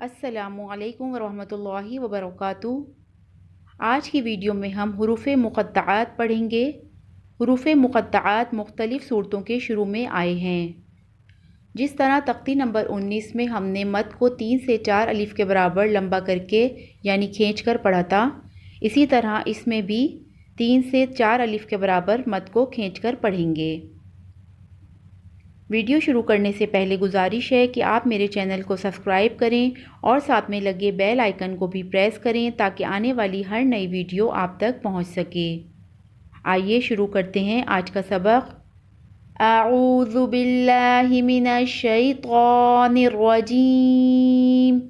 अस्सलामुअलैकुम वरहमतुल्लाहि वबरकातुहू। आज की वीडियो में हम हुरूफ़-ए-मुक़त्तआत पढ़ेंगे। हुरूफ़-ए-मुक़त्तआत मुख्तलिफ़ सूरतों के शुरू में आए हैं। जिस तरह तख्ती नंबर 19 में हमने मद को 3 से 4 अलिफ के बराबर लंबा करके यानी खींच कर पढ़ा था, इसी तरह इसमें भी 3 से 4 अलिफ के बराबर मद को खींच कर पढ़ेंगे। वीडियो शुरू करने से पहले गुजारिश है कि आप मेरे चैनल को सब्सक्राइब करें और साथ में लगे बेल आइकन को भी प्रेस करें ताकि आने वाली हर नई वीडियो आप तक पहुंच सके। आइए शुरू करते हैं आज का सबक। अऊज़ु बिल्लाहि मिनश शैतानिर रजीम।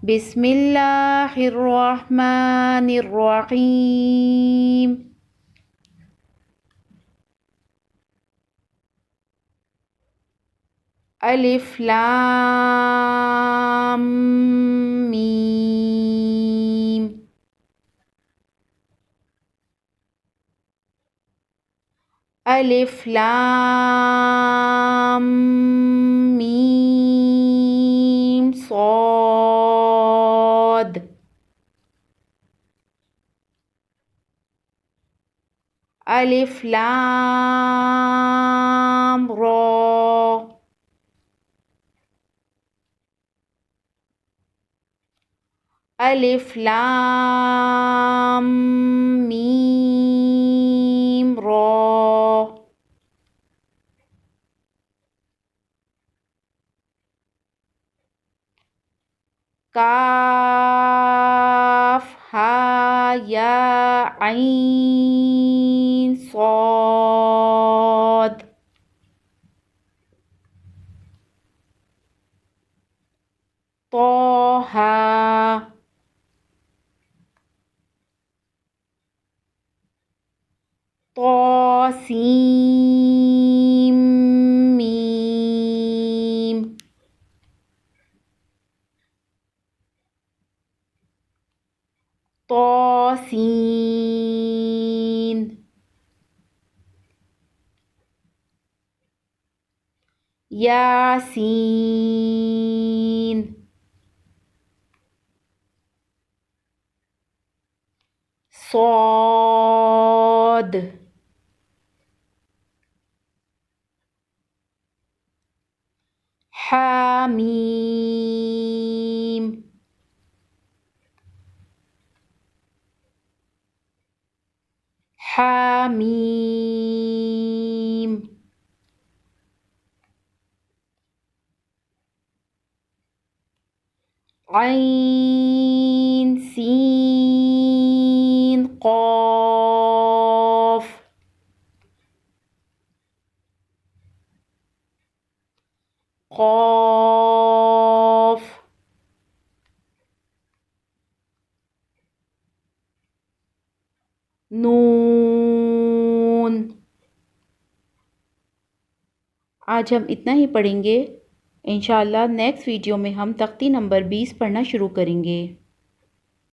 बिस्मिल्लाहिर रहमानिर रहीम। अलिफ लाम मीम। अलिफ लाम मीम सॉद। अलिफ लाम रा। अलिफ लाम मीम रा। काफ हा या ऐन सॉद। तोहा। तोसीम मीम। तोसीन। यासीन। सॉद। हामीम। हामीम। ऐन सीन क़ाफ। क़ाफ। नून। आज हम इतना ही पढ़ेंगे। इंशाअल्लाह नेक्स्ट वीडियो में हम तख्ती नंबर 20 पढ़ना शुरू करेंगे।